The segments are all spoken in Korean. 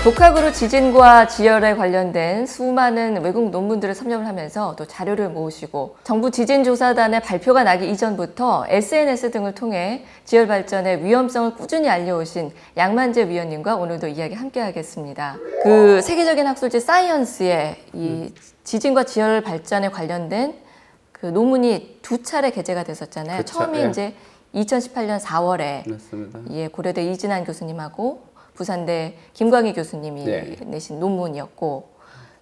독학으로 지진과 지열에 관련된 수많은 외국 논문들을 섭렵을 하면서 또 자료를 모으시고 정부 지진조사단의 발표가 나기 이전부터 SNS 등을 통해 지열 발전의 위험성을 꾸준히 알려오신 양만재 위원님과 오늘도 이야기 함께 하겠습니다. 그 세계적인 학술지 사이언스에 이 지진과 지열 발전에 관련된 그 논문이 두 차례 게재가 됐었잖아요. 그쵸, 처음이 예. 이제 2018년 4월에 맞습니다. 예, 고려대 이진환 교수님하고 부산대 김광희 교수님이 네. 내신 논문이었고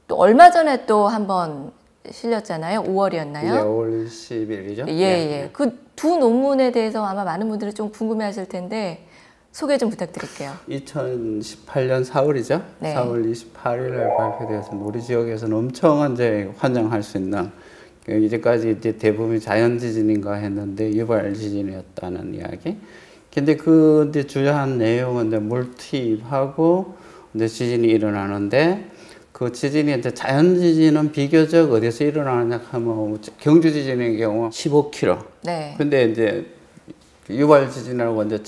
또 얼마 전에 또 한번 실렸잖아요. 5월이었나요? 네, 5월 20일이죠. 예, 예. 그 두 논문에 대해서 아마 많은 분들이 좀 궁금해하실 텐데 소개 좀 부탁드릴게요. 2018년 4월이죠. 네. 4월 28일에 발표되어서 우리 지역에서는 엄청 이제 환영할 수 있는 이제까지 이제 대부분이 자연 지진인가 했는데 유발 지진이었다는 이야기. 근데 그 이제 주요한 내용은 이제 물 투입하고 이제 지진이 일어나는데 그 지진이 이제 자연 지진은 비교적 어디서 일어나느냐 하면 경주 지진의 경우 15km. 네. 근데 이제 유발 지진이라고 이제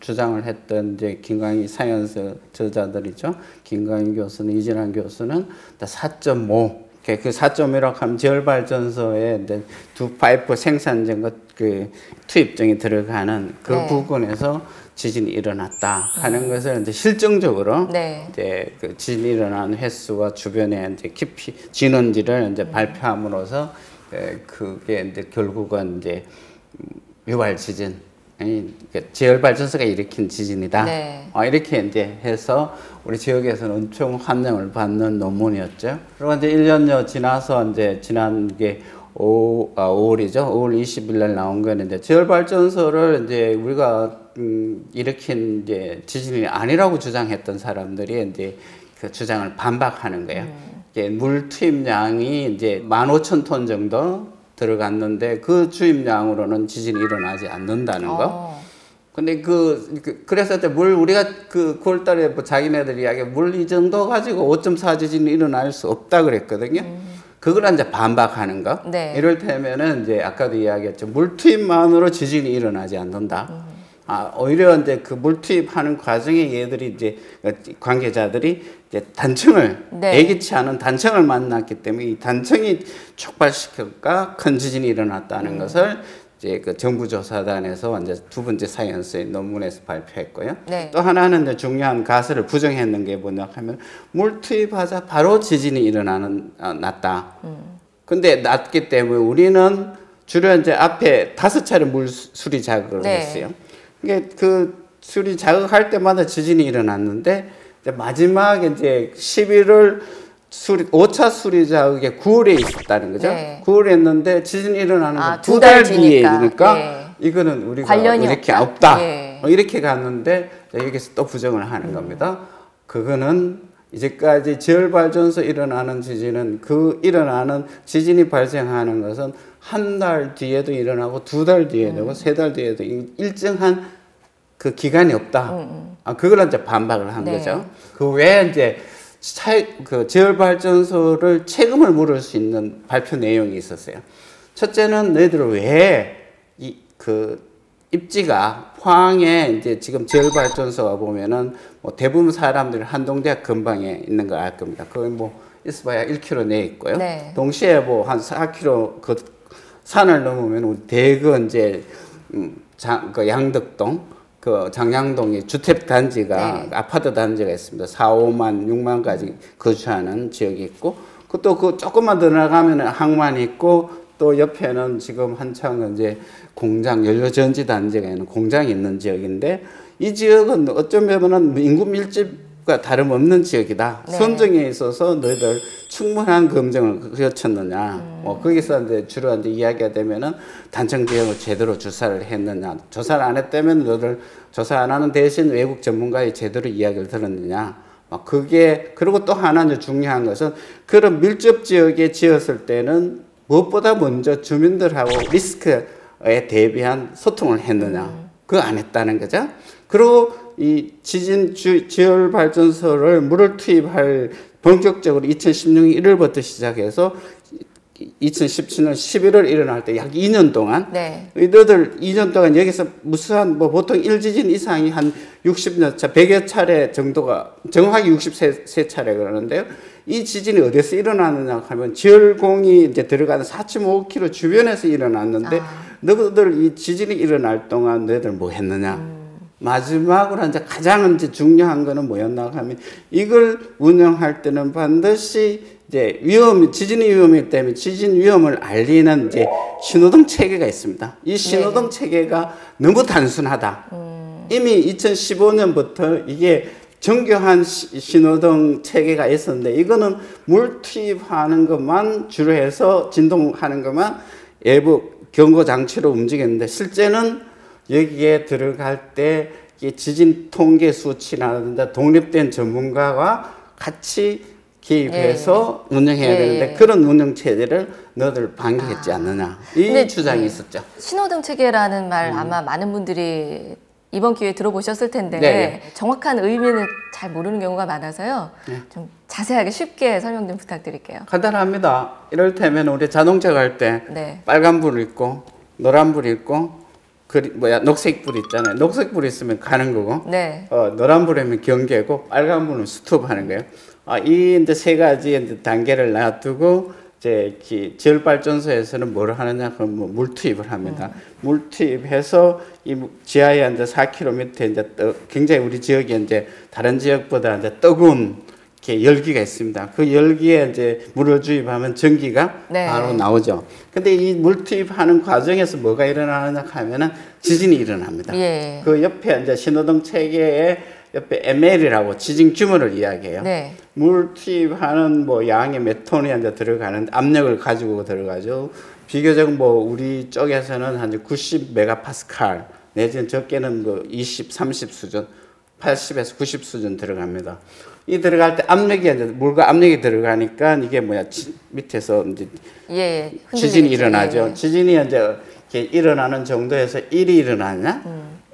주장을 했던 이제 김광희 사이언스 저자들이죠. 김광희 교수는 이진환 교수는 4.5. 그 4.1억 하면 지열발전소에 이제 두 파이프 생산전과 그 투입정이 들어가는 그 네. 부분에서 지진이 일어났다 하는 것을 이제 실증적으로 네. 이제 그 지진이 일어난 횟수와 주변의 이제 깊이 진원지를 이제 발표함으로써 그게 이제 결국은 이제 유발 지진, 지열발전소가 일으킨 지진이다. 네. 이렇게 이제 해서 우리 지역에서는 엄청 환영을 받는 논문이었죠. 그리고 이제 1년여 지나서 이제 지난 게 5월이죠. 5월 20일 날 나온 거는 이제 지열발전소를 이제 우리가 일으킨 이제 지진이 아니라고 주장했던 사람들이 이제 그 주장을 반박하는 거예요. 이제 물 투입량이 이제 15,000톤 정도 들어갔는데 그 주입량으로는 지진이 일어나지 않는다는 거. 근데 그래서 우리가 그 9월달에 뭐 자기네들 이야기 물 이 정도 가지고 5.4 지진이 일어날 수 없다 그랬거든요. 그걸 이제 반박하는 거. 네. 이를테면은 이제 아까도 이야기했죠. 물 투입만으로 지진이 일어나지 않는다. 오히려 이제 그 물 투입하는 과정에 얘들이 이제 관계자들이 이제 단층을 네. 예기치 않은 단층을 만났기 때문에 이 단층이 촉발시켰까 큰 지진이 일어났다는 것을 이제 그 정부조사단에서 이제 두 번째 사이언스의 논문에서 발표했고요. 네. 또 하나는 이제 중요한 가설을 부정했는 게 뭐냐 하면 물 투입하자 바로 지진이 났다. 근데 났기 때문에 우리는 주로 이제 앞에 5차례 물 수리 자극을 네. 했어요. 이게 그 수리 자극할 때마다 지진이 일어났는데 이제 마지막에 이제 11월 5차 수리 자극에 9월에 있었다는 거죠. 네. 9월에 했는데 지진이 일어나는 건 두 2달 달 뒤에니까 네. 이거는 우리가 관련이 이렇게 없다. 없다. 네. 이렇게 갔는데 여기서 또 부정을 하는 겁니다. 그거는 이제까지 지열발전소 일어나는 지진은 그 일어나는 지진이 발생하는 것은 한 달 뒤에도 일어나고 2달 뒤에도 되고 3달 뒤에도 일정한 그 기간이 없다. 그걸 이제 반박을 한 네. 거죠. 그 외에 이제 그 지열발전소를 책임을 물을 수 있는 발표 내용이 있었어요. 첫째는 너희들 왜 그 입지가 포항에 이제 지금 지열발전소가 보면은 뭐 대부분 사람들이 한동대학 근방에 있는 거 알 겁니다. 거기 뭐 있어봐야 1km 내에 있고요. 네. 동시에 뭐 한 4km 그 산을 넘으면 우리 대거 이제 그 양덕동 그 장양동에 주택 단지가 네. 아파트 단지가 있습니다. 4, 5만, 6만까지 거주하는 지역이 있고 또 그 조금만 더 나가면 항만이 있고 또 옆에는 지금 한창 이제 공장 연료전지 단지가 있는 공장이 있는 지역인데 이 지역은 어쩌면은 인구 밀집과 다름없는 지역이다. 네. 선정에 있어서 너희들 충분한 검증을 거쳤느냐. 거기서 이제 주로 이제 이야기가 되면은 단층 지역을 제대로 조사를 했느냐. 조사를 안 했다면 너희들 조사 안 하는 대신 외국 전문가의 제대로 이야기를 들었느냐. 그리고 또 하나 이제 중요한 것은 그런 밀접 지역에 지었을 때는 무엇보다 먼저 주민들하고 리스크에 대비한 소통을 했느냐. 그거 안 했다는 거죠. 그리고 이 지열 발전소를 물을 투입할 본격적으로 2016년 1월부터 시작해서 2017년 11월 일어날 때 약 2년 동안 네. 너희들 2년 동안 여기서 무수한 뭐 보통 1지진 이상이 한 60여 차, 100여 차례 정도가 정확하게 63차례 그러는데요. 이 지진이 어디서 일어나느냐 하면 지열공이 이제 들어가는 4.5km 주변에서 일어났는데 너희들 이 지진이 일어날 동안 너희들 뭐 했느냐? 마지막으로 이제 가장 이제 중요한 거는 뭐였나 하면 이걸 운영할 때는 반드시 이제 지진이 위험이기 때문에 지진 위험을 알리는 이제 신호등 체계가 있습니다. 이 신호등 체계가 너무 단순하다. 이미 2015년부터 이게 정교한 신호등 체계가 있었는데 이거는 물 투입하는 것만 주로 해서 진동하는 것만 외부 경고 장치로 움직였는데 실제는 여기에 들어갈 때 지진 통계 수치라든지 독립된 전문가와 같이 기입해서 운영해야 되는데 그런 운영 체제를 너희들 반기했지 않느냐 이 주장이 있었죠. 신호등 체계라는 말 아마 많은 분들이 이번 기회에 들어보셨을 텐데 네. 정확한 의미는 잘 모르는 경우가 많아서요. 좀 자세하게 쉽게 설명 좀 부탁드릴게요. 간단합니다. 이를테면 우리 자동차 갈 때 네. 빨간 불 있고 노란 불 있고 녹색 불 있잖아요. 녹색 불 있으면 가는 거고 네. 노란 불이면 경계고 빨간 불은 스톱하는 거예요. 이 이제 세 가지 이제 단계를 놔두고 이제 지열 발전소에서는 뭘 하느냐 그럼 뭐 물 투입을 합니다. 물 투입해서 이 지하에 이제 4km 이제 굉장히 우리 지역이 이제 다른 지역보다 이제 뜨거운 이렇게 열기가 있습니다. 그 열기에 이제 물을 주입하면 전기가 네. 바로 나오죠. 근데 이 물 투입하는 과정에서 뭐가 일어나느냐 하면은 지진이 일어납니다. 예. 그 옆에 이제 신호등 체계에 옆에 ml이라고 지진 규모를 이야기해요. 네. 물 투입하는 뭐 양의 몇 톤이 이제 들어가는 압력을 가지고 들어가죠. 비교적 뭐 우리 쪽에서는 한 90 메가파스칼 내지는 적게는 뭐 20, 30 수준, 80에서 90 수준 들어갑니다. 이 들어갈 때 압력이 이제 물과 압력이 들어가니까 이게 밑에서 이제 지진이 일어나죠. 지진이 이제 이렇게 일어나는 정도에서 1이 일어나냐?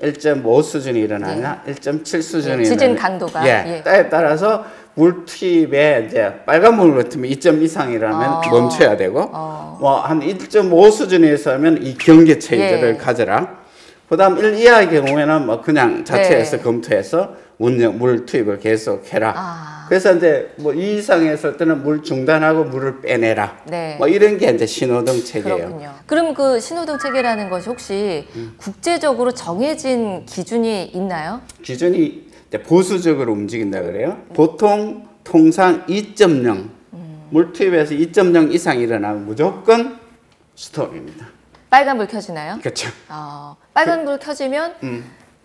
1.5 수준이 일어나냐, 1.7 수준이 지진 일어나냐. 강도가 때에 따라서 물 투입에 이제 빨간 물 같으면 2점 이상이라면 멈춰야 되고, 뭐 한 1.5 수준에서 하면 이 경계 체제를 가져라. 그다음 1 이하의 경우에는 뭐 그냥 자체에서 검토해서 물 투입을 계속해라. 그래서 이제 뭐 2 이상 했을 때는 물 중단하고 물을 빼내라. 네. 뭐 이런 게 이제 신호등 체계예요. 그렇군요. 그럼 그 신호등 체계라는 것이 혹시 국제적으로 정해진 기준이 있나요? 기준이 이제 보수적으로 움직인다 그래요. 보통 통상 2.0 물 투입에서 2.0 이상 일어나면 무조건 스톱입니다. 빨간불 켜지나요? 그렇죠. 빨간불 켜지면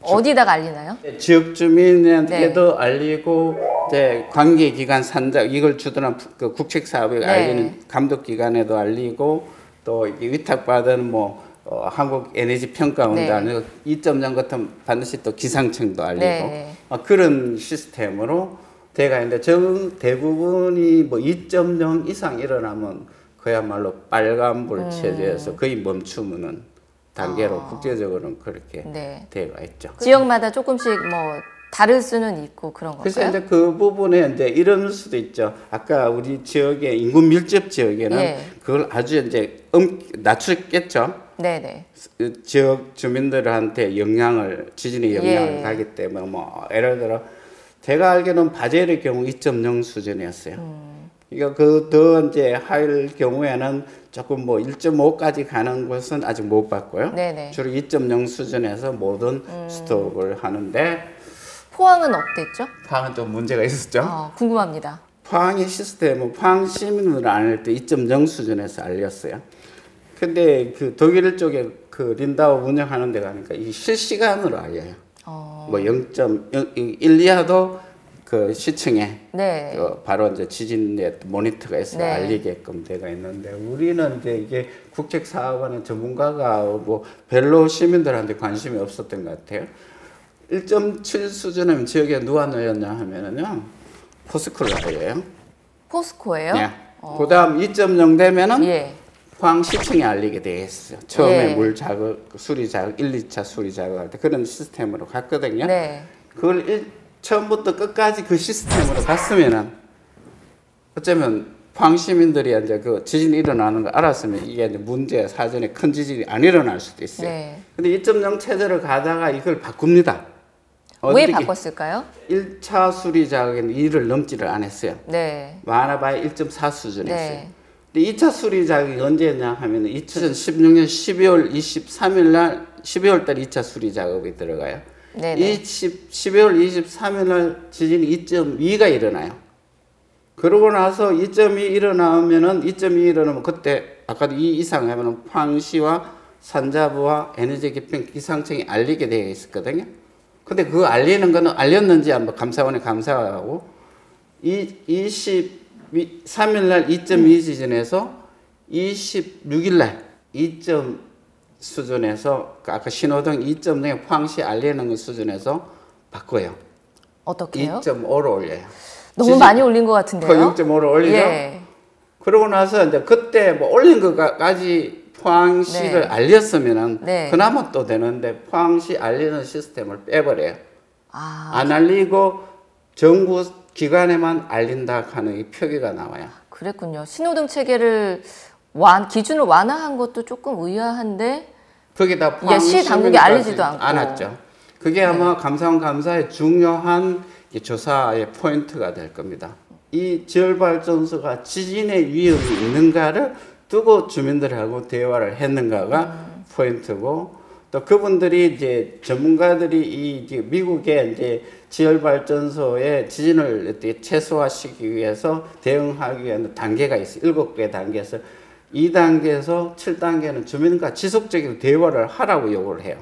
어디다가 알리나요? 지역 주민에게도 알리고 이제 관계기관 산자 이걸 주도한 그 국책 사업에 알리는 감독기관에도 알리고 또 위탁받은 뭐 한국 에너지 평가원도 알리고 2.0 같은 반드시 또 기상청도 알리고 그런 시스템으로 돼가 있는데 대부분이 뭐 2.0 이상 일어나면 그야말로 빨간불 체제에서 거의 멈추는 단계로 국제적으로는 그렇게 되어 있죠. 지역마다 조금씩 뭐 다를 수는 있고 그런 건가요? 그래서 이제 그 부분에 이제 이런 수도 있죠. 아까 우리 지역의 인구 밀집 지역에는 그걸 아주 이제 낮추겠죠. 네네. 지역 주민들한테 지진의 영향을 가기 때문에 뭐 예를 들어 제가 알기로는 바젤의 경우 2.0 수준이었어요. 그러니까 더 이제 할 경우에는 조금 뭐 1.5까지 가는 것은 아직 못 봤고요. 네네. 주로 2.0 수준에서 모든 스톱을 하는데 포항은 어땠죠? 포항은 좀 문제가 있었죠. 궁금합니다. 포항의 시스템은 포항 시민으로 알릴 때 2.0 수준에서 알렸어요. 근데 그 독일 쪽에 그 린다우 운영하는 데 가니까 이 실시간으로 알려요. 뭐 0.1 이하도 그 시청에 그 바로 이제 지진의 모니터가 있어 알리게끔 되어 있는데 우리는 이제 이게 국책 사업하는 전문가가 뭐 별로 시민들한테 관심이 없었던 것 같아요. 1.7 수준이면 지역에 누가 놓였냐 하면은요 포스코를 알려요. 포스코예요? 네. 그다음 2.0 되면은 포항 시청에 알리게 돼 있어요. 처음에 물 자극, 수리 자극, 1, 2차 수리 자극할 때 그런 시스템으로 갔거든요. 그걸 처음부터 끝까지 그 시스템으로 갔으면은 어쩌면 포항 시민들이 이제 그 지진이 일어나는 걸 알았으면 이게 이제 문제 사전에 큰 지진이 안 일어날 수도 있어요. 네. 근데 2.0 체제를 가다가 이걸 바꿉니다. 왜 바꿨을까요? 1차 수리 자격에는 2를 넘지를 않았어요. 네. 많아봐야 1.4 수준이었어요. 네. 근데 2차 수리 자격이 언제냐 하면 2016년 12월 23일 날 12월 달 2차 수리 작업이 들어가요. 네네. 12월 23일 날 지진이 2.2가 일어나요. 그러고 나서 2.2 일어나면은 2.2 일어나면 그때 아까도 2 이상 하면은 포항시와 산자부와 에너지 기평 기상청이 알리게 되어 있었거든요. 근데 그거 알리는 거는 알렸는지 한번 감사원에 감사하고 23일 날 2.2 지진에서 26일 날 2점 수준에서 아까 신호등 2.0에 포항시 알리는 수준에서 바꿔요. 어떻게요? 2.5로 올려요. 너무 많이 올린 것 같은데요? 0.5로 올리죠. 예. 그러고 나서 이제 그때 뭐 올린 것까지 포항시를 네. 알렸으면은 네. 그나마 또 되는데 포항시 알리는 시스템을 빼버려요. 아, 안 알리고 정부 기관에만 알린다 하는 이 표기가 나와요. 그랬군요. 신호등 체계를 기준을 완화한 것도 조금 의아한데 거기다 이게 시 당국이 알리지도 않았죠. 그게 아마 감사원 감사의 중요한 이 조사의 포인트가 될 겁니다. 이 지열발전소가 지진의 위험이 있는가를 두고 주민들하고 대화를 했는가가 포인트고, 또 그분들이 이제 전문가들이 이제 미국의 이제 지열발전소의 지진을 어떻게 최소화시키기 위해서 대응하기 위한 단계가 있어요. 7개 단계에서 2단계에서 7단계는 주민과 지속적인 대화를 하라고 요구를 해요.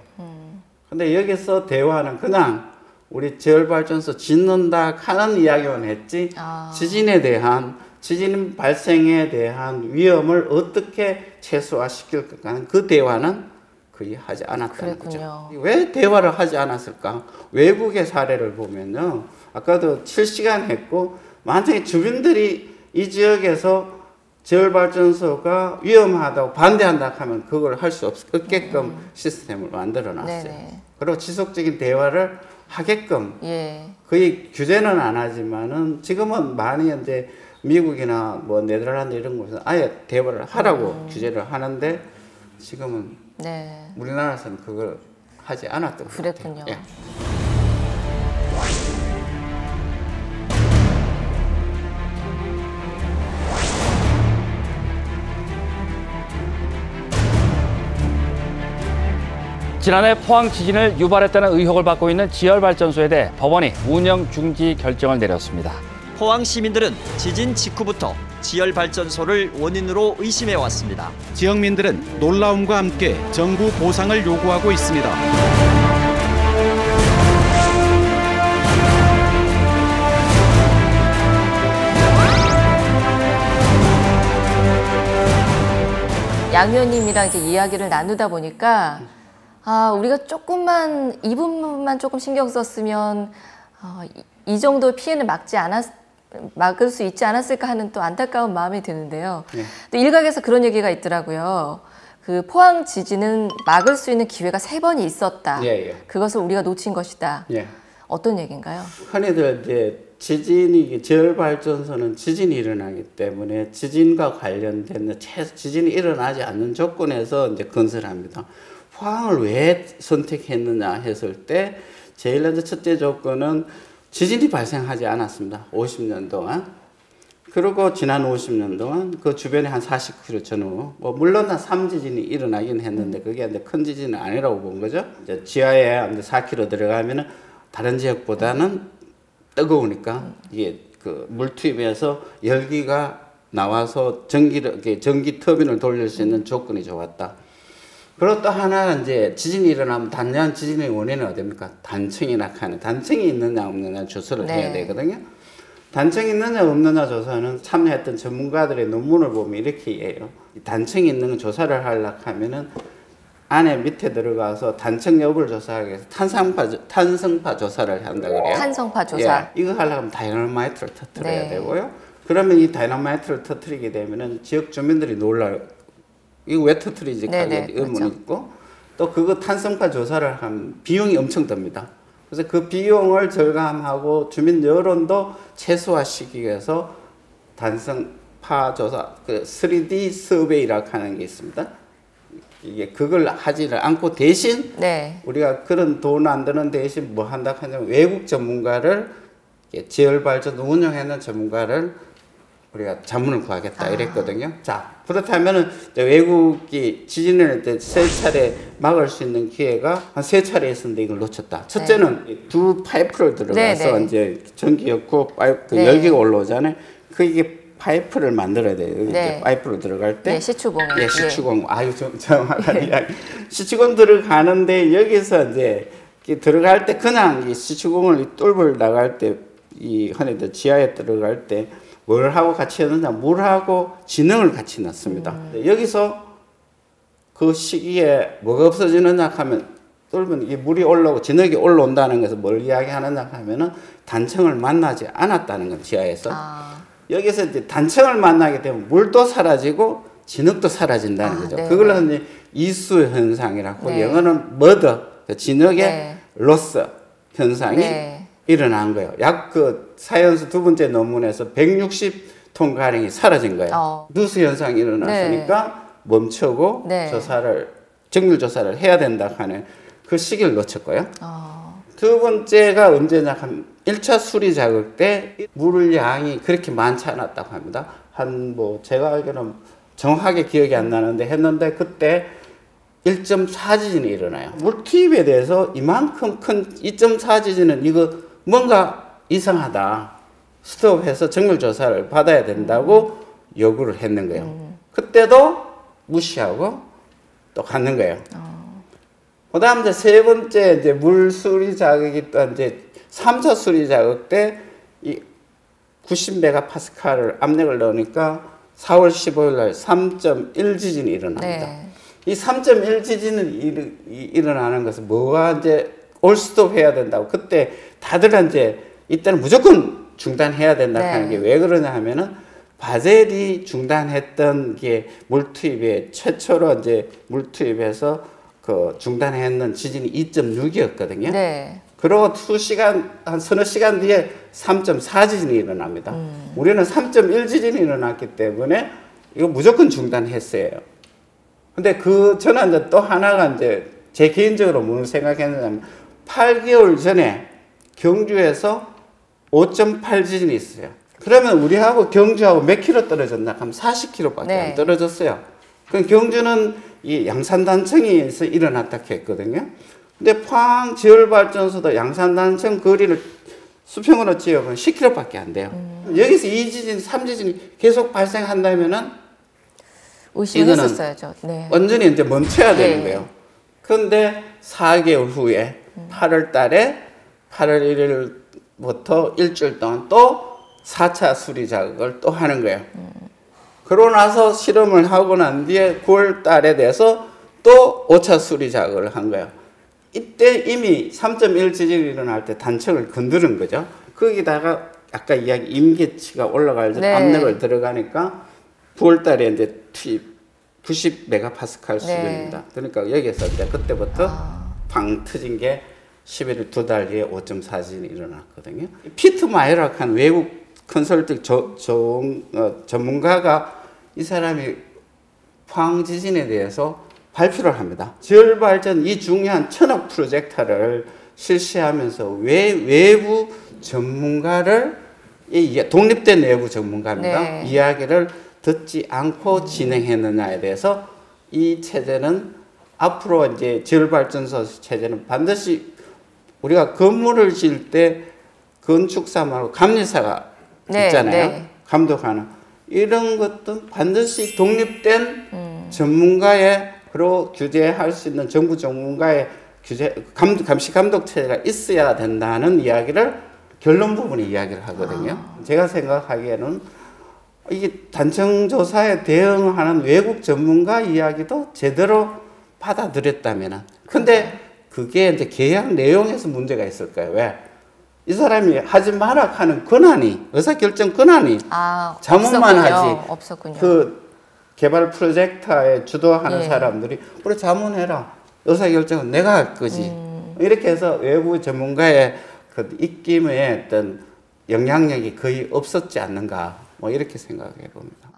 근데 여기서 대화는 그냥 우리 지열발전소 짓는다 하는 이야기만 했지, 지진에 대한, 지진 발생에 대한 위험을 어떻게 최소화시킬 까 하는 그 대화는 거의 하지 않았다는 거죠. 왜 대화를 하지 않았을까? 외국의 사례를 보면요, 아까도 7시간 했고 만약에 주민들이 이 지역에서 지열발전소가 위험하다고 반대한다 하면 그걸 할 수 없게끔 시스템을 만들어 놨어요. 그리고 지속적인 대화를 하게끔, 거의 규제는 안 하지만은 지금은 많이 이제 미국이나 뭐 네덜란드 이런 곳은 아예 대화를 하라고 규제를 하는데, 지금은 우리나라에서는 그걸 하지 않았던 것 같아요. 그랬군요. 예. 지난해 포항 지진을 유발했다는 의혹을 받고 있는 지열발전소에 대해 법원이 운영 중지 결정을 내렸습니다. 포항 시민들은 지진 직후부터 지열발전소를 원인으로 의심해 왔습니다. 지역민들은 놀라움과 함께 정부 보상을 요구하고 있습니다. 양 의원님이랑 이제 이야기를 나누다 보니까 우리가 조금만 이 부분만 조금 신경 썼으면 이 정도 피해는 막을 수 있지 않았을까 하는 또 안타까운 마음이 드는데요. 또 일각에서 그런 얘기가 있더라고요. 그 포항 지진은 막을 수 있는 기회가 3번이 있었다. 그것을 우리가 놓친 것이다. 어떤 얘기인가요? 흔히들 이제 지열발전소는 지진이 일어나기 때문에 지진과 관련된 지진이 일어나지 않는 조건에서 이제 건설합니다. 포항을 왜 선택했느냐 했을 때 제일 먼저 첫째 조건은 지진이 발생하지 않았습니다. 50년 동안. 그리고 지난 50년 동안 그 주변에 한 40km 전후, 뭐 물론 한 3지진이 일어나긴 했는데 그게 이제 큰 지진은 아니라고 본 거죠. 이제 지하에 4km 들어가면은 다른 지역보다는 뜨거우니까 이게 그 물 투입해서 열기가 나와서 전기 터빈을 돌릴 수 있는 조건이 좋았다. 그리고 또 하나 이제 지진이 일어나면 단연 지진의 원인은 어디입니까? 단층이나 하는 단층이 있느냐 없느냐 조사를 해야 되거든요. 단층이 있느냐 없느냐 조사는 참여했던 전문가들의 논문을 보면 이렇게 해요. 단층이 있는 조사를 하려고 하면은 안에 밑에 들어가서 단층 여부를 조사하기 위해서 탄성파 조사를 한다 그래요. 탄성파 조사. 이거 하려면 다이너마이트를 터뜨려야 되고요. 그러면 이 다이너마이트를 터뜨리게 되면은 지역 주민들이 놀라요. 이거 왜 터뜨리지? 가게 의문이 있고, 또 그거 탄성파 조사를 하면 비용이 엄청 듭니다. 그래서 그 비용을 절감하고 주민 여론도 최소화시키기 위해서 전파 조사, 그 3D 서베이라고 하는 게 있습니다. 이게 그걸 하지를 않고 대신 네. 우리가 그런 돈 안 드는 대신 뭐 한다 하냐면 외국 전문가를 지열 발전 운영하는 전문가를 우리가 자문을 구하겠다 이랬거든요. 자, 그렇다면은 외국이 지진을 때 세 차례 막을 수 있는 기회가 한 세 차례 있었는데 이걸 놓쳤다. 첫째는 두 파이프를 들어가서 이제 전기역고 파이프 그 열기가 올라오잖아요. 그게 파이프를 만들어야 돼요. 이제 파이프로 들어갈 때. 시추공. 시추공. 아유, 정확한 이야기. 시추공 들어가는데 여기서 이제 들어갈 때 그냥 이 시추공을 이 뚫을 나갈 때 이 헌에도 지하에 들어갈 때 뭘 하고 같이 넣느냐? 물하고 진흙을 같이 넣습니다. 여기서 그 시기에 뭐가 없어지느냐 하면 뚫으면 이 물이 올라오고 진흙이 올라온다는 것을 뭘 이야기하느냐 하면은 단층을 만나지 않았다는 건 지하에서. 여기서 이제 단층을 만나게 되면 물도 사라지고 진흙도 사라진다는 거죠. 그걸 이제 이수 현상이라고 영어는 머더, 진흙의 로스 현상이 일어난 거예요. 약 그 사이언스 두 번째 논문에서 160톤 가량이 사라진 거예요. 누수 현상이 일어났으니까 멈추고 조사를 정밀 조사를 해야 된다 하는 그 시기를 놓쳤고요. 두 번째가 언제냐 하면 1차 수리 자극 때 물량이 그렇게 많지 않았다고 합니다. 한 뭐 제가 알기로는 정확하게 기억이 안 나는데 했는데 그때 1.4 지진이 일어나요. 물 투입에 대해서 이만큼 큰 2.4 지진은 이거 뭔가 이상하다. 스톱해서 정밀 조사를 받아야 된다고 요구를 했는 거예요. 그때도 무시하고 또 갔는 거예요. 그 다음 이제 세 번째 이제 물 수리 자극이 또 이제 3차 수리 자극 때 이 90메가파스칼을 압력을 넣으니까 4월 15일 날 3.1 지진이 일어납니다. 이 3.1 지진은 일어나는 것은 뭐가 이제 올스톱 해야 된다고 그때 다들 이제 이때는 무조건 중단해야 된다 하는 게 왜 그러냐 하면은 바젤이 중단했던 게 물투입에 최초로 이제 물투입해서 그 중단했는 지진이 2.6이었거든요. 그리고 한 서너 시간 뒤에 3.4 지진이 일어납니다. 우리는 3.1 지진이 일어났기 때문에 이거 무조건 중단했어요. 근데 저는 이제 또 하나가 이제 제 개인적으로 뭘 생각했냐면 8개월 전에 경주에서 5.8 지진이 있어요. 그러면 우리하고 경주하고 몇 킬로 떨어졌나? 하면 40킬로밖에 안 떨어졌어요. 그럼 경주는 이 양산단층에서 일어났다 했거든요. 근데 포항 지열발전소도 양산단층 거리를 수평으로 지어보면 10킬로밖에 안 돼요. 여기서 2지진, 3지진이 계속 발생한다면은 의심했었어야죠. 완전히 이제 멈춰야 되는 거예요. 그런데 4개월 후에 8월 달에 8월 1일부터 일주일 동안 또 4차 수리 작업을 또 하는 거예요. 그러고 나서 실험을 하고 난 뒤에 9월 달에 돼서 또 5차 수리 작업을 한 거예요. 이때 이미 3.1 지진이 일어날 때 단층을 건드는 거죠. 거기다가 아까 이야기 임계치가 올라갈 때 압력을 들어가니까 9월 달에 이제 투입 90메가파스칼 수준입니다. 그러니까 여기서 이제 그때부터 팡 터진 게 11일 두 달 뒤에 5.4 지진이 일어났거든요. 피트 마이락 한 외국 컨설팅 전문가가 이 사람이 포항 지진에 대해서 발표를 합니다. 지열발전 이 중요한 천억 프로젝트를 실시하면서 왜 외부 전문가를 독립된 외부 전문가입니다. 이야기를 듣지 않고 진행했느냐에 대해서 이 체제는 앞으로 이제 지열발전소 체제는 반드시 우리가 건물을 지을 때 건축사 말고 감리사가 있잖아요. 감독하는 이런 것도 반드시 독립된 전문가의 그리고 규제할 수 있는 정부 전문가의 감시 감독 체제가 있어야 된다는 이야기를 결론 부분에 이야기를 하거든요. 제가 생각하기에는 이게 단층 조사에 대응하는 외국 전문가 이야기도 제대로 받아들였다면은. 근데 그게 이제 계약 내용에서 문제가 있을까요? 왜? 이 사람이 하지 마라 하는 권한이, 의사결정 권한이 자문만 하지. 없었군요. 그 개발 프로젝트에 주도하는 사람들이 그래 자문해라. 의사결정은 내가 할 거지. 이렇게 해서 외부 전문가의 그 입김의 어떤 영향력이 거의 없었지 않는가. 뭐 이렇게 생각해 봅니다.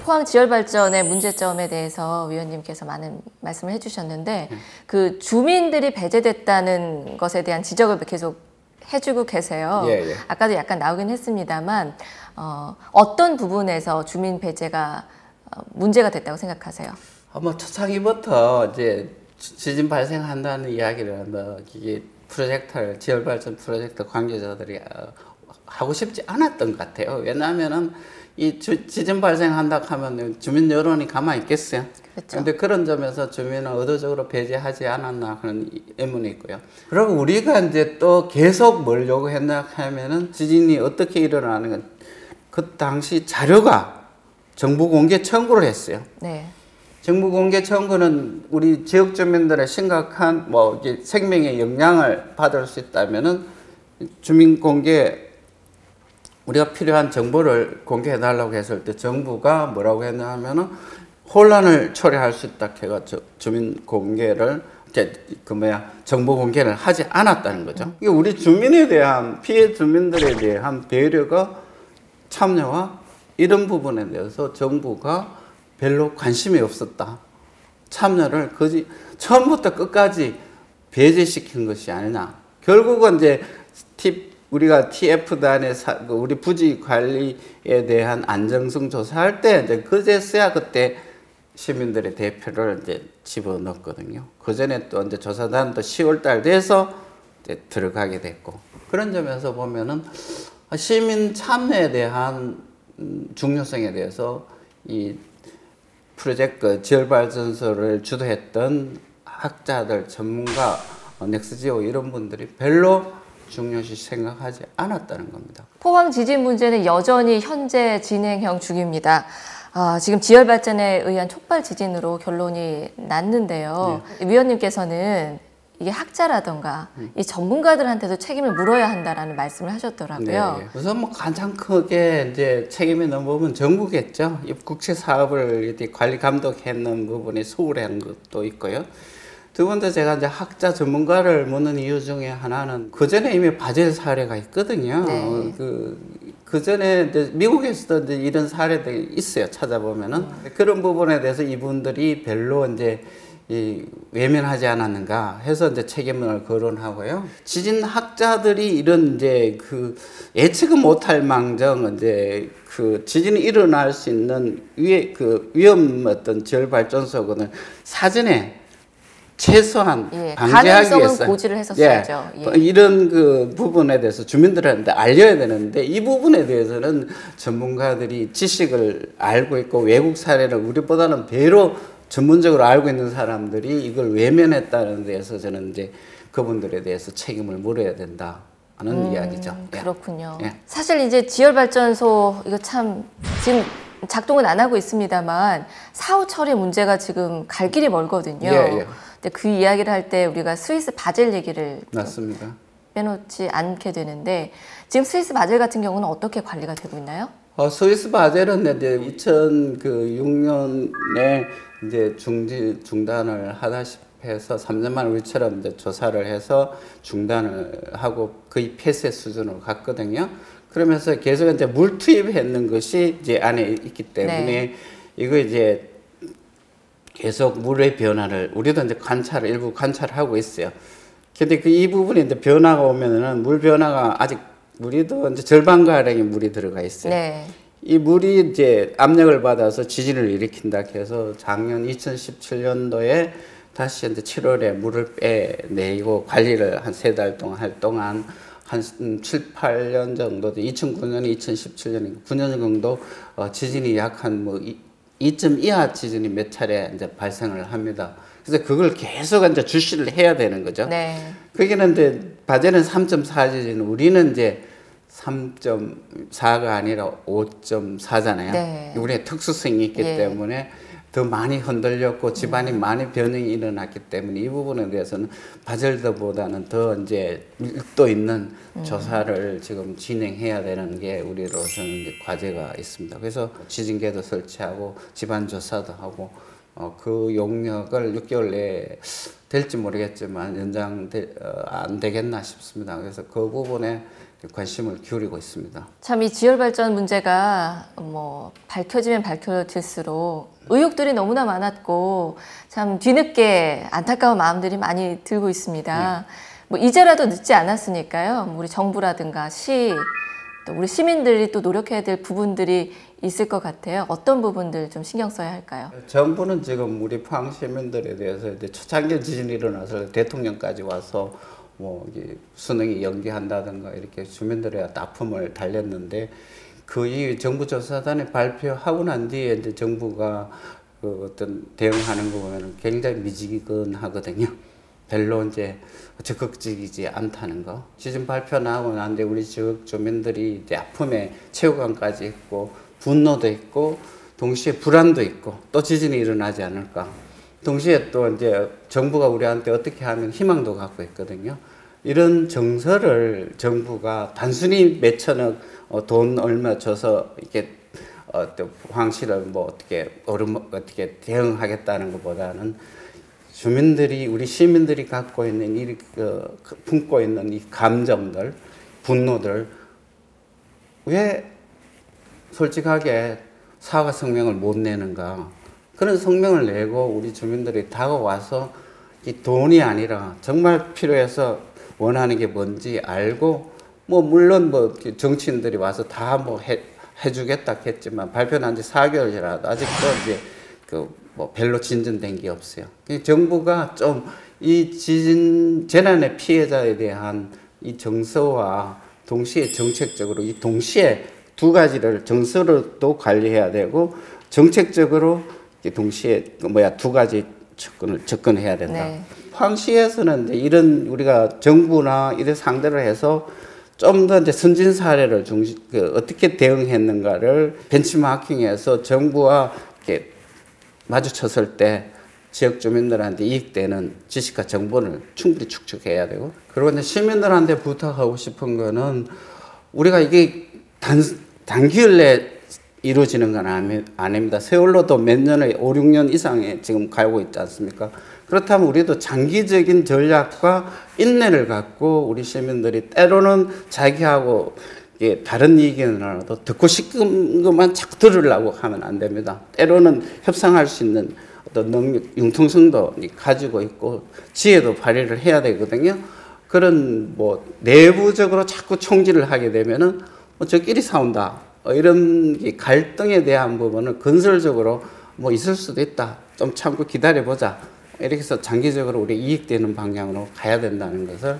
포항 지열발전의 문제점에 대해서 위원님께서 많은 말씀을 해주셨는데 그 주민들이 배제됐다는 것에 대한 지적을 계속 해주고 계세요. 예, 예. 아까도 약간 나오긴 했습니다만 어떤 부분에서 주민 배제가 문제가 됐다고 생각하세요? 뭐 초창기부터 이제 지진 발생한다는 이야기를 이게 프로젝트를 지열발전 프로젝트 관계자들이 하고 싶지 않았던 것 같아요. 왜냐하면은 이 지진 발생한다 하면 주민 여론이 가만히 있겠어요. 그런데 그렇죠. 그런 점에서 주민은 의도적으로 배제하지 않았나 하는 의문이 있고요. 그리고 우리가 이제 또 계속 뭘 요구했나 하면은 지진이 어떻게 일어나는 건 그 당시 자료가 정부 공개 청구를 했어요. 네. 정부 공개 청구는 우리 지역 주민들의 심각한 뭐 이게 생명에 영향을 받을 수 있다면은 주민 공개 우리가 필요한 정보를 공개해 달라고 했을 때 정부가 뭐라고 했냐 하면은 혼란을 초래할 수 있다 해가 주민 공개를 정보 공개를 하지 않았다는 거죠. 이게 우리 주민에 대한 피해 주민들에 대한 배려가 참여와 이런 부분에 대해서 정부가 별로 관심이 없었다. 참여를 처음부터 끝까지 배제시킨 것이 아니냐. 결국은 이제 우리가 TF단의 우리 부지 관리에 대한 안정성 조사할 때 이제 그제서야 그때 시민들의 대표를 이제 집어넣었거든요. 그 전에 또 이제 조사단도 10월달 돼서 이제 들어가게 됐고 그런 점에서 보면은 시민 참여에 대한 중요성에 대해서 이 프로젝트 지열발전소를 주도했던 학자들, 전문가, 넥스지오 이런 분들이 별로 중요시 생각하지 않았다는 겁니다. 포항 지진 문제는 여전히 현재 진행형 중입니다. 지금 지열발전에 의한 촉발 지진으로 결론이 났는데요. 네. 위원님께서는 이게 학자라던가 이 전문가들한테도 책임을 물어야 한다라는 말씀을 하셨더라고요. 네. 우선 뭐 가장 크게 이제 책임이 있는 부분은 정부겠죠. 이 국책 사업을 이렇게 관리 감독했는 부분이 소홀한 것도 있고요. 두 번째 제가 이제 학자 전문가를 묻는 이유 중에 하나는 그 전에 이미 바젤 사례가 있거든요. 네. 그 전에 이제 미국에서도 이제 이런 사례들이 있어요. 찾아보면은 그런 부분에 대해서 이분들이 별로 이제 외면하지 않았는가 해서 이제 책임을 거론하고요. 지진 학자들이 이런 이제 예측은 못할 망정 이제 지진이 일어날 수 있는 위험 어떤 지열발전소는 사전에 최소한 방지하기 가능성은 위해서 고지를 했었어야죠. 이런 부분에 대해서 주민들한테 알려야 되는데 이 부분에 대해서는 전문가들이 지식을 알고 있고 외국 사례를 우리보다는 배로 전문적으로 알고 있는 사람들이 이걸 외면했다는 데서 저는 이제 그분들에 대해서 책임을 물어야 된다 하는 이야기죠. 그렇군요. 예. 사실 이제 지열발전소 이거 참 지금 작동은 안 하고 있습니다만 사후 처리 문제가 지금 갈 길이 멀거든요. 예. 근데 그 이야기를 할 때 우리가 스위스 바젤 얘기를 맞습니다. 빼놓지 않게 되는데 지금 스위스 바젤 같은 경우는 어떻게 관리가 되고 있나요? 스위스 바젤은 이제 2006년에 이제 중단을 하다시피 해서 3년만 우리처럼 이제 조사를 해서 중단을 하고 거의 폐쇄 수준으로 갔거든요. 그러면서 계속 이제 물 투입했는 것이 이제 안에 있기 때문에 이거 이제 계속 물의 변화를 우리도 이제 일부 관찰하고 있어요. 근데 이 부분에 이제 변화가 오면은 물 변화가 아직 우리도 이제 절반가량의 물이 들어가 있어요. 네. 이 물이 이제 압력을 받아서 지진을 일으킨다 해서 작년 2017년도에 다시 이제 7월에 물을 빼내고 관리를 한 3달 동안 할 동안 한 7, 8년 정도, 2009년에 2017년에 9년 정도 지진이 약 한 2점 이하 지진이 몇 차례 이제 발생을 합니다. 그래서 그걸 계속 이제 주시를 해야 되는 거죠. 네. 거기는 이제 바젤은 3.4 지진, 우리는 이제 3.4가 아니라 5.4잖아요. 네. 우리의 특수성이 있기 때문에 더 많이 흔들렸고 집안이 많이 변형이 일어났기 때문에 이 부분에 대해서는 바젤더보다는 더 이제 밀도 있는 조사를 지금 진행해야 되는 게 우리로서는 이제 과제가 있습니다. 그래서 지진계도 설치하고 집안 조사도 하고 그 용역을 6개월 내에 될지 모르겠지만 안 되겠나 싶습니다. 그래서 그 부분에 관심을 기울이고 있습니다. 참 이 지열 발전 문제가 뭐 밝혀지면 밝혀질수록 의혹들이 너무나 많았고 참 뒤늦게 안타까운 마음들이 많이 들고 있습니다. 뭐 이제라도 늦지 않았으니까요. 우리 정부라든가 시, 또 우리 시민들이 또 노력해야 될 부분들이 있을 것 같아요. 어떤 부분들 좀 신경 써야 할까요? 정부는 지금 우리 포항 시민들에 대해서 이제 초창기 지진이 일어나서 대통령까지 와서 뭐 수능이 연기한다든가 이렇게 주민들의 아픔을 달랬는데 그 이후 정부 조사단이 발표하고 난 뒤에 이제 정부가 그 어떤 대응하는 거 보면 굉장히 미지근하거든요. 별로 이제 적극적이지 않다는 거. 지진 발표 나고 난 뒤에 우리 지역 주민들이 이제 아픔에 최후감까지 있고 분노도 있고 동시에 불안도 있고 또 지진이 일어나지 않을까. 동시에 또 이제 정부가 우리한테 어떻게 하면 희망도 갖고 있거든요. 이런 정서를 정부가 단순히 몇천억 돈 얼마 줘서 이렇게 또 포항시를 뭐 어떻게 대응하겠다는 것보다는 주민들이 우리 시민들이 갖고 있는 품고 있는 이 감정들, 분노들 왜 솔직하게 사과 성명을 못 내는가? 그런 성명을 내고 우리 주민들이 다가와서 이 돈이 아니라 정말 필요해서 원하는 게 뭔지 알고 뭐 물론 뭐 정치인들이 와서 다 뭐 해주겠다 했지만 발표 난 지 4개월이라도 아직도 이제 뭐 별로 진전된 게 없어요. 정부가 좀 이 지진 재난의 피해자에 대한 이 정서와 동시에 정책적으로 이 동시에 두 가지를 정서로도 관리해야 되고 정책적으로 동시에 두 가지 접근해야 된다. 네. 포항시에서는 이런 우리가 정부나 이런 상대를 해서 좀 더 이제 선진 사례를 어떻게 대응했는가를 벤치마킹해서 정부와 이렇게 마주쳤을 때 지역 주민들한테 이익되는 지식과 정보를 충분히 축적해야 되고, 그리고 이제 시민들한테 부탁하고 싶은 거는 우리가 이게 단기일 내에 이루어지는 건 아닙니다. 세월로도 몇 년에 5, 6년 이상에 지금 가고 있지 않습니까? 그렇다면 우리도 장기적인 전략과 인내를 갖고 우리 시민들이 때로는 자기하고 다른 의견이라도 듣고 싶은 것만 자꾸 들으려고 하면 안 됩니다. 때로는 협상할 수 있는 어떤 능력, 융통성도 가지고 있고 지혜도 발휘를 해야 되거든요. 그런 뭐 내부적으로 자꾸 총질을 하게 되면은 저끼리 싸운다. 이런 갈등에 대한 부분은 건설적으로 뭐 있을 수도 있다. 좀 참고 기다려보자. 이렇게 해서 장기적으로 우리 이익되는 방향으로 가야 된다는 것을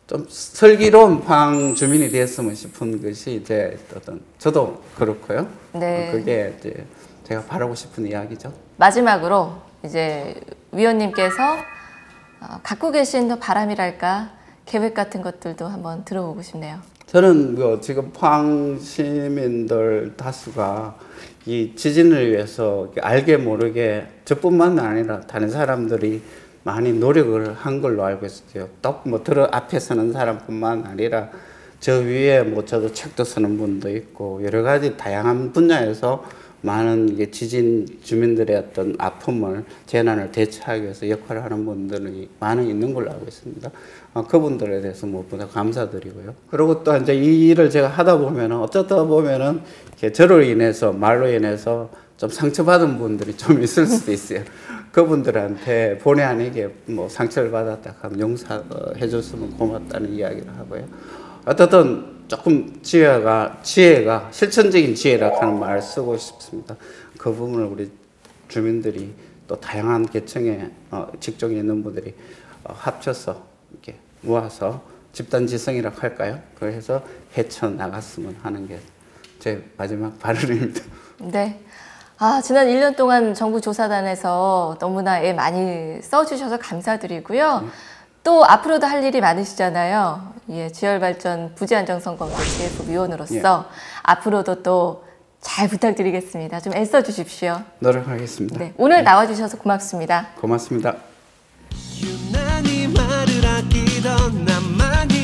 좀 슬기로운 포항 주민이 됐으면 싶은 것이 이제 어떤 저도 그렇고요. 네. 그게 이제 제가 바라고 싶은 이야기죠. 마지막으로 이제 위원님께서 갖고 계신 바람이랄까 계획 같은 것들도 한번 들어보고 싶네요. 저는 지금 포항 시민들 다수가 이 지진을 위해서 알게 모르게 저뿐만 아니라 다른 사람들이 많이 노력을 한 걸로 알고 있어요. 또 뭐 앞에 서는 사람뿐만 아니라 저 위에 뭐 저도 책도 쓰는 분도 있고 여러 가지 다양한 분야에서 많은 지진 주민들의 어떤 아픔을 재난을 대처하기 위해서 역할을 하는 분들이 많이 있는 걸로 알고 있습니다. 그분들에 대해서 무엇보다 감사드리고요. 그리고 또 이제 이 일을 제가 하다 보면은 어쩌다 보면은 저로 인해서 말로 인해서 좀 상처받은 분들이 좀 있을 수도 있어요. 그분들한테 본의 아니게 뭐 상처를 받았다 하면 용서해 줬으면 고맙다는 이야기를 하고요. 어떻든 조금 지혜가 실천적인 지혜라 하는 말을 쓰고 싶습니다. 그 부분을 우리 주민들이 또 다양한 계층의 직종에 있는 분들이 합쳐서 이렇게 모아서 집단지성이라고 할까요? 그래서 헤쳐나갔으면 하는 게 제 마지막 발언입니다. 네. 지난 1년 동안 정부 조사단에서 너무나 애 많이 써주셔서 감사드리고요. 또 앞으로도 할 일이 많으시잖아요. 예, 지열발전 부지안정선거운동 TF위원으로서 앞으로도 또 잘 부탁드리겠습니다. 좀 애써 주십시오. 노력하겠습니다. 네, 오늘 나와주셔서 고맙습니다. 고맙습니다. 유난히 말을 아끼던 나만